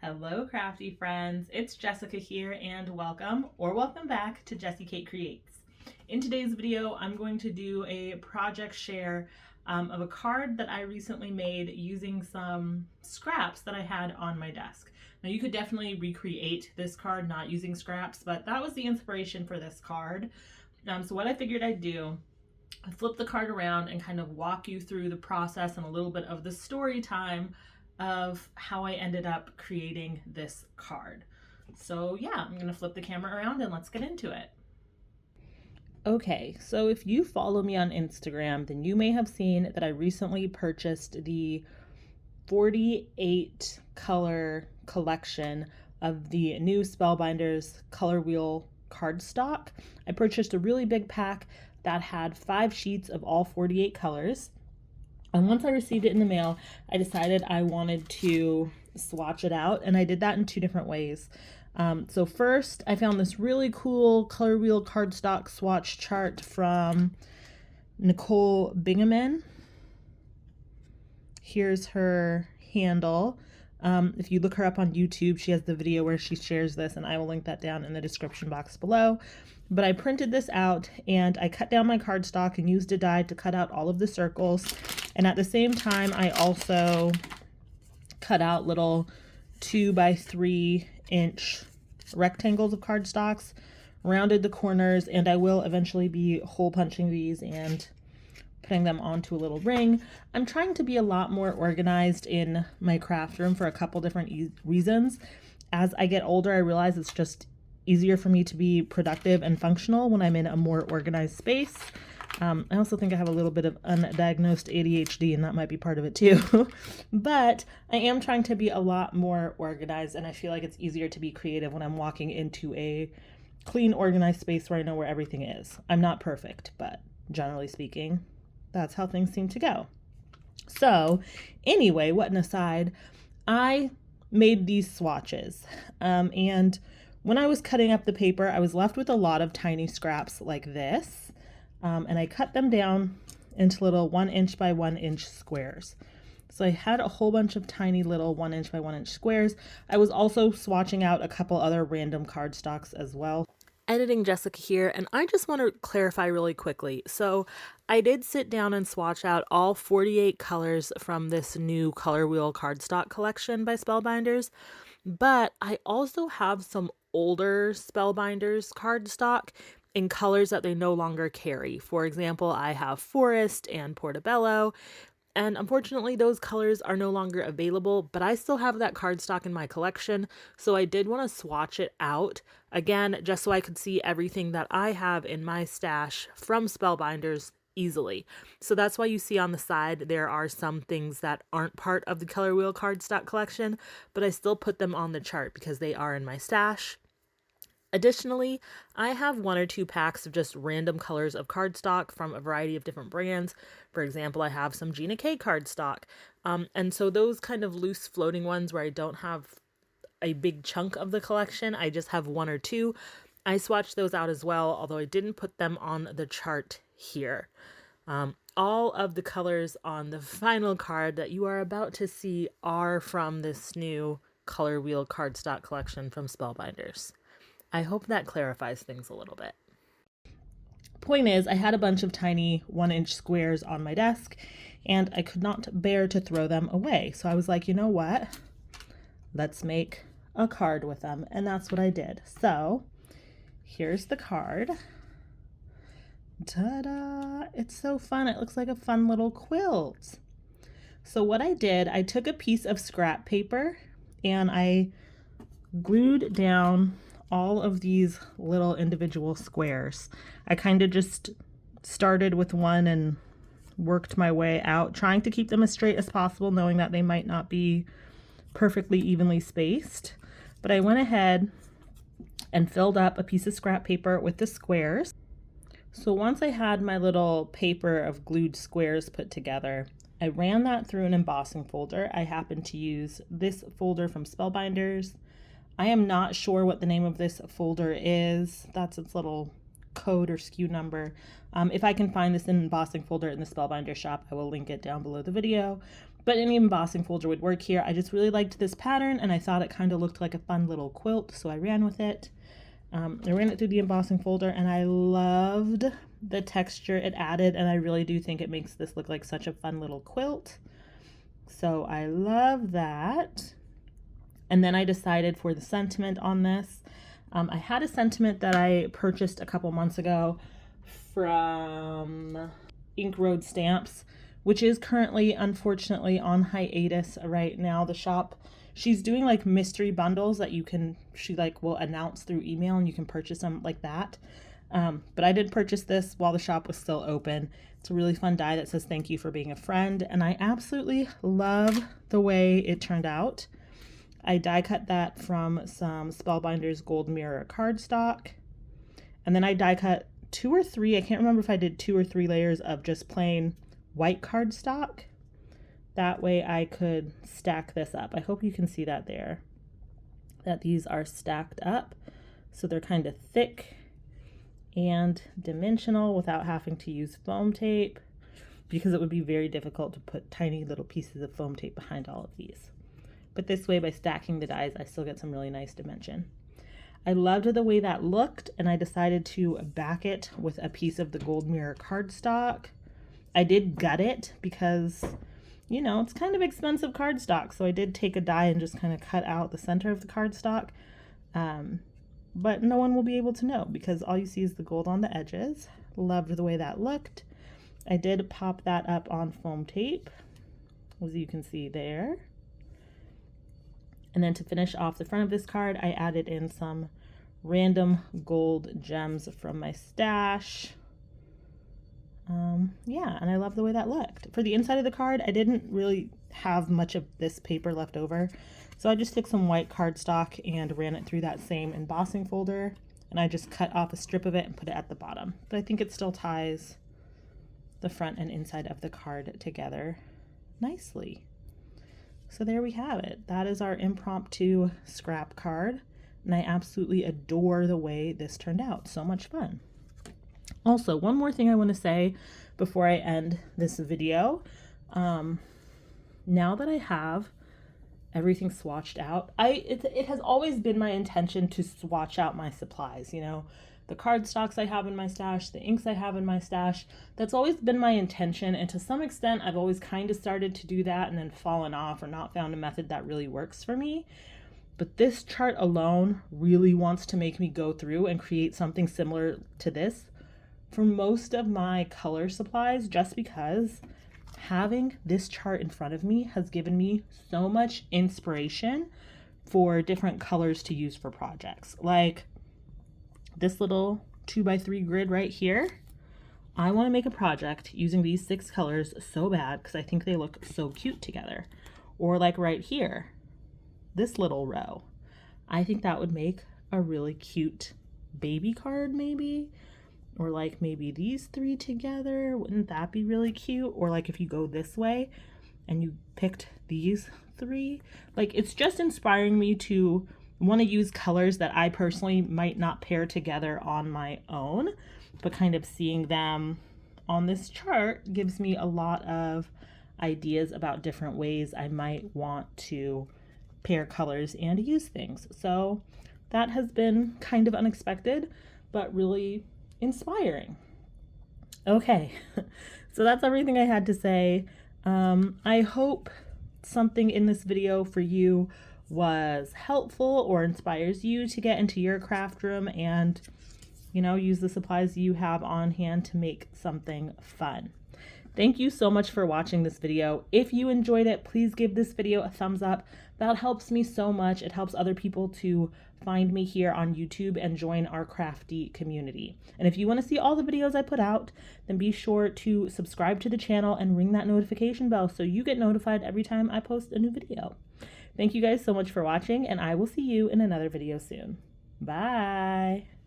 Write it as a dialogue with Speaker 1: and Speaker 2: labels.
Speaker 1: Hello crafty friends, it's Jessica here and welcome back to Jessie Kate Creates. In today's video I'm going to do a project share of a card that I recently made using some scraps that I had on my desk. Now you could definitely recreate this card not using scraps, but that was the inspiration for this card. So what I figured I'd do, I flip the card around and kind of walk you through the process and a little bit of the story time of how I ended up creating this card. So yeah, I'm gonna flip the camera around and let's get into it. Okay, so if you follow me on Instagram, then you may have seen that I recently purchased the 48 color collection of the new Spellbinders ColorWheel Cardstock. I purchased a really big pack that had 5 sheets of all 48 colors. And once I received it in the mail, I decided I wanted to swatch it out, and I did that in 2 different ways. So first, I found this really cool ColorWheel Cardstock swatch chart from Nicole Bingaman. Here's her handle. If you look her up on YouTube, she has the video where she shares this, and I will link that down in the description box below. But I printed this out and I cut down my cardstock and used a die to cut out all of the circles. And at the same time, I also cut out little 2 by 3 inch rectangles of cardstocks, rounded the corners, and I will eventually be hole punching these and putting them onto a little ring. I'm trying to be a lot more organized in my craft room for a couple different reasons. As I get older, I realize it's just easier for me to be productive and functional when I'm in a more organized space. I also think I have a little bit of undiagnosed ADHD, and that might be part of it too. But I am trying to be a lot more organized, and I feel like it's easier to be creative when I'm walking into a clean, organized space where I know where everything is. I'm not perfect, but generally speaking, that's how things seem to go. So anyway, what an aside, I made these swatches, and when I was cutting up the paper, I was left with a lot of tiny scraps like this, and I cut them down into little 1 inch by 1 inch squares. So I had a whole bunch of tiny little 1 inch by 1 inch squares. I was also swatching out a couple other random cardstocks as well. Editing Jessica here, and I just want to clarify really quickly. So I did sit down and swatch out all 48 colors from this new ColorWheel Cardstock collection by Spellbinders, but I also have some older Spellbinders cardstock in colors that they no longer carry. For example, I have Forest and Portobello, and unfortunately those colors are no longer available, but I still have that cardstock in my collection, so I did want to swatch it out again just so I could see everything that I have in my stash from Spellbinders easily. So that's why you see on the side there are some things that aren't part of the ColorWheel Cardstock collection, but I still put them on the chart because they are in my stash. Additionally, I have 1 or 2 packs of just random colors of cardstock from a variety of different brands. For example, I have some Gina K cardstock. And so those kind of loose floating ones where I don't have a big chunk of the collection, I just have 1 or 2. I swatched those out as well, although I didn't put them on the chart here. All of the colors on the final card that you are about to see are from this new ColorWheel Cardstock collection from Spellbinders. I hope that clarifies things a little bit. Point is, I had a bunch of tiny 1 inch squares on my desk, and I could not bear to throw them away. So I was like, you know what? Let's make a card with them. And that's what I did. So here's the card. Ta-da! It's so fun. It looks like a fun little quilt. So what I did, I took a piece of scrap paper and I glued down all of these little individual squares. I kind of just started with one and worked my way out, trying to keep them as straight as possible, knowing that they might not be perfectly evenly spaced. But I went ahead and filled up a piece of scrap paper with the squares. So once I had my little paper of glued squares put together, I ran that through an embossing folder. I happened to use this folder from Spellbinders. I am not sure what the name of this folder is. That's its little code or SKU number. If I can find this embossing folder in the Spellbinder shop, I will link it down below the video. but any embossing folder would work here. I just really liked this pattern and I thought it kind of looked like a fun little quilt, so I ran with it. I ran it through the embossing folder and I loved the texture it added, and I really do think it makes this look like such a fun little quilt. So I love that. And then I decided for the sentiment on this. I had a sentiment that I purchased a couple months ago from Ink Road Stamps, which is currently, unfortunately, on hiatus right now. The shop, she's doing like mystery bundles that she like will announce through email and you can purchase them like that. But I did purchase this while the shop was still open. It's a really fun die that says thank you for being a friend, and I absolutely love the way it turned out. I die cut that from some Spellbinders Gold Mirror cardstock, and then I die cut 2 or 3, I can't remember if I did 2 or 3 layers of just plain white cardstock. That way I could stack this up. I hope you can see that there, that these are stacked up so they're kind of thick and dimensional without having to use foam tape, because it would be very difficult to put tiny little pieces of foam tape behind all of these. But this way, by stacking the dies, I still get some really nice dimension. I loved the way that looked, and I decided to back it with a piece of the Gold Mirror cardstock. I did gut it because, you know, it's kind of expensive cardstock, so I did take a die and just kind of cut out the center of the cardstock. But no one will be able to know because all you see is the gold on the edges. Loved the way that looked. I did pop that up on foam tape, as you can see there. And then to finish off the front of this card, I added in some random gold gems from my stash. Yeah, and I love the way that looked. For the inside of the card, I didn't really have much of this paper left over, so I just took some white cardstock and ran it through that same embossing folder, and I just cut off a strip of it and put it at the bottom. But I think it still ties the front and inside of the card together nicely. So there we have it. That is our impromptu scrap card, and I absolutely adore the way this turned out. So much fun. Also, one more thing I want to say before I end this video. Now that I have everything swatched out, it has always been my intention to swatch out my supplies, you know, the cardstocks I have in my stash, the inks I have in my stash. That's always been my intention, and to some extent I've always kind of started to do that and then fallen off or not found a method that really works for me. But this chart alone really wants to make me go through and create something similar to this for most of my color supplies, just because having this chart in front of me has given me so much inspiration for different colors to use for projects. Like this little 2x3 grid right here. I want to make a project using these 6 colors so bad because I think they look so cute together. Or like right here, this little row. I think that would make a really cute baby card maybe. Or like maybe these 3 together, wouldn't that be really cute? Or like if you go this way and you picked these 3, like it's just inspiring me to want to use colors that I personally might not pair together on my own, but kind of seeing them on this chart gives me a lot of ideas about different ways I might want to pair colors and use things. So that has been kind of unexpected, but really inspiring. Okay, so that's everything I had to say. I hope something in this video for you was helpful or inspires you to get into your craft room and, you know, use the supplies you have on hand to make something fun. Thank you so much for watching this video. If you enjoyed it, please give this video a thumbs up. That helps me so much. It helps other people to find me here on YouTube and join our crafty community. And if you want to see all the videos I put out, then be sure to subscribe to the channel and ring that notification bell so you get notified every time I post a new video. Thank you guys so much for watching, and I will see you in another video soon. Bye!